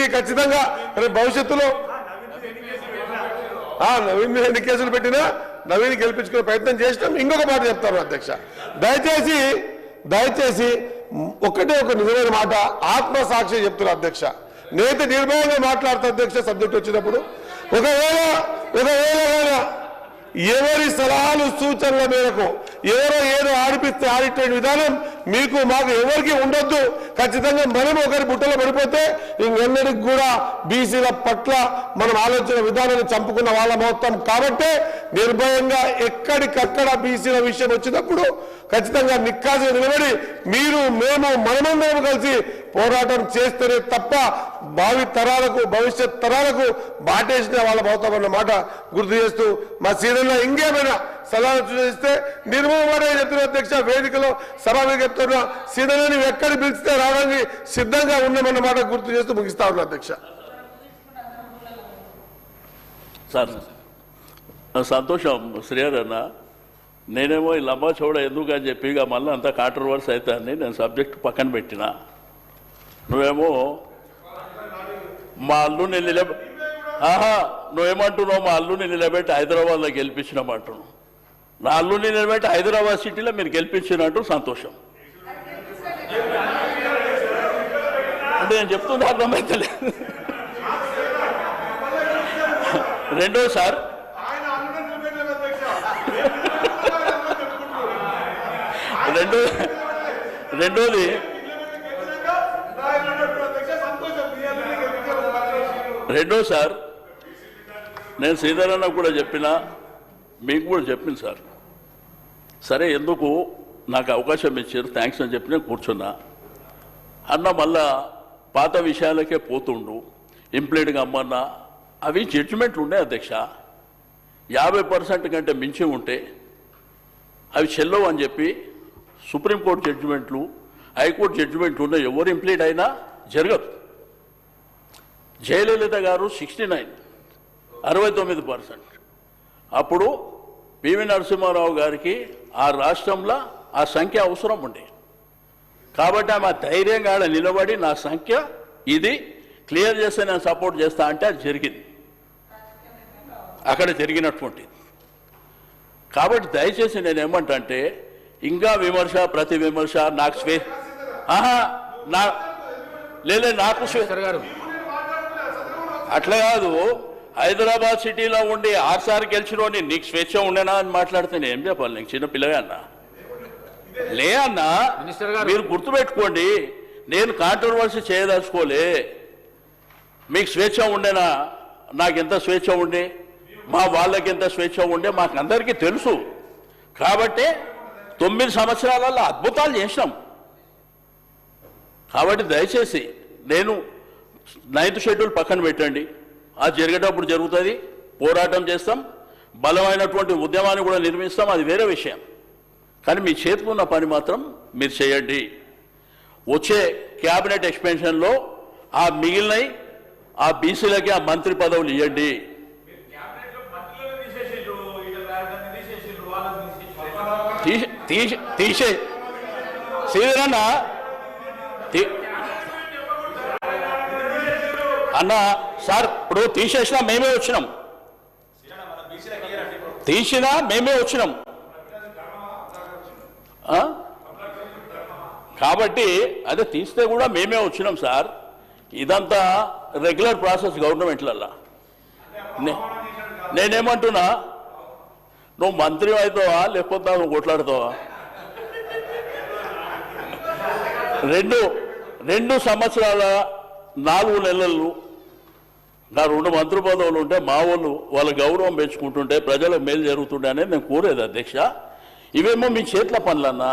పిలిచి ఖచ్చితంగా భవిష్యత్తులో నవీన్ మీద ఎన్ని కేసులు పెట్టినా నవీన్ గెలిపించుకునే ప్రయత్నం చేసినాం. ఇంకొక మాట చెప్తాను అధ్యక్ష, దయచేసి ఒక్కటే ఒక నిజమైన మాట ఆత్మసాక్షి చెప్తున్నా అధ్యక్ష. నేనైతే నిర్భయంగా మాట్లాడతా అధ్యక్ష సబ్జెక్ట్ వచ్చినప్పుడు. ఒకవేళ ఎవరి సలహాలు సూచనల మేరకు ఎవరో ఏదో ఆడిపిస్తే ఆడిట్టే విధానం మీకు మాకు ఎవరికి ఉండొద్దు. ఖచ్చితంగా మనం ఒకరి బుట్టలో పడిపోతే ఇంకెన్నడికి కూడా బీసీల పట్ల మనం ఆలోచన విధానాన్ని చంపుకున్న వాళ్ళ మొత్తం. కాబట్టే నిర్భయంగా ఎక్కడికక్కడ బీసీల విషయం వచ్చినప్పుడు ఖచ్చితంగా నిక్కాసుగా నిలబడి మీరు మేము మనమందరం కలిసి పోరాటం చేస్తేనే తప్ప భావి తరాలకు భవిష్యత్ తరాలకు బాటేసిన వాళ్ళ అవుతామన్న మాట గుర్తు చేస్తూ మా సీనియర్లో ఇంకేమైనా సలహాలు సూచిస్తే నిర్మూలన చెప్తున్న అధ్యక్ష వేదికలో సభగా చెప్తున్న సీనియర్ని ఎక్కడ పిలిస్తే రావడానికి సిద్ధంగా ఉన్నామన్న మాట గుర్తు చేస్తూ ముగిస్తా ఉన్నా అధ్యక్ష. సార్ సంతోషం శ్రీహర్ అన్న, నేనేమో ఈ లంబా చౌడ ఎందుకు అని చెప్పి ఇక మళ్ళీ అంతా కాంట్రవర్సీ అవుతాయని నేను సబ్జెక్ట్ పక్కన పెట్టిన. నువ్వేమో మా అల్లుని నువ్వేమంటున్నావు మా అల్లుని నిలబెట్టి హైదరాబాద్లో గెలిపించినామంటున్నావు. నా అల్లుని నిలబెట్టి హైదరాబాద్ సిటీలో మీరు గెలిపించినట్టు సంతోషం అంటే నేను చెప్తుంది అర్థమైతలేదు. రెండోది సార్ నేను శ్రీధరన్న కూడా చెప్పినా మీకు కూడా చెప్పింది సార్. సరే ఎందుకు నాకు అవకాశం ఇచ్చారు థ్యాంక్స్ అని చెప్పి నేను కూర్చున్నా అన్న. మళ్ళా పాత విషయాలకే పోతుండు ఇంప్లీట్గా అమ్మన్నా అవి జడ్జిమెంట్లు ఉండే అధ్యక్ష. 50% కంటే మించి ఉంటే అవి చెల్లవు అని చెప్పి సుప్రీంకోర్టు జడ్జిమెంట్లు హైకోర్టు జడ్జిమెంట్లు ఉన్నాయి. ఎవరు ఇంప్లీట్ అయినా జరగదు. జయలలిత గారు 69% అప్పుడు పివి నరసింహారావు గారికి ఆ రాష్ట్రంలో ఆ సంఖ్య అవసరం ఉండే. కాబట్టి ఆమె ధైర్యంగా నిలబడి నా సంఖ్య ఇది క్లియర్ చేస్తే నేను సపోర్ట్ చేస్తా అంటే అది జరిగింది, అక్కడ జరిగినటువంటిది. కాబట్టి దయచేసి నేను ఏమంటే ఇంకా విమర్శ ప్రతి విమర్శ నాకు నాకు అట్లా కాదు. హైదరాబాద్ సిటీలో ఉండి 6 సార్లు గెలిచినోని నీకు స్వేచ్ఛ ఉండేనా అని మాట్లాడితే నేను ఏం చెప్పాలి? నీకు చిన్న పిల్లగా అన్నా లే అన్నా. మీరు గుర్తుపెట్టుకోండి, నేను కాంట్రవర్సీ చేయదలుచుకోలే. మీకు స్వేచ్ఛ ఉండేనా? నాకు ఎంత స్వేచ్ఛ ఉండే, మా వాళ్ళకి ఎంత స్వేచ్ఛ ఉండే మాకు అందరికీ తెలుసు. కాబట్టి 9 సంవత్సరాలలో అద్భుతాలు చేసినాం. కాబట్టి దయచేసి నేను 9th షెడ్యూల్ పక్కన పెట్టండి, అది జరిగేటప్పుడు జరుగుతుంది, పోరాటం చేస్తాం, బలమైనటువంటి ఉద్యమాన్ని కూడా నిర్మిస్తాం, అది వేరే విషయం. కానీ మీ చేతిలో ఉన్న పని మాత్రం మీరు చేయండి. వచ్చే క్యాబినెట్ ఎక్స్పెన్షన్లో ఆ మిగిలినవి ఆ బీసీలకి ఆ మంత్రి పదవులు ఇవ్వండి. తీసే శ్రీధరన్న అన్న సార్ ఇప్పుడు తీసేసినా మేమే వచ్చినాం, తీసినా మేమే వచ్చినాం. కాబట్టి అదే తీస్తే కూడా మేమే వచ్చినాం సార్. ఇదంతా రెగ్యులర్ ప్రాసెస్ గవర్నమెంట్లల్లో. నేనేమంటున్నా, నువ్వు మంత్రి అవుతావా లేకపోతే నువ్వు కొట్లాడుతావా? 2 సంవత్సరాల 4 నెలలు నా 2 మంత్రి పదవులు ఉంటే మా వాళ్ళ గౌరవం పెంచుకుంటుంటే ప్రజలకు మేలు జరుగుతుండే అనేది నేను కోరేది అధ్యక్ష. ఇవేమో మీ చేతుల పనులన్నా.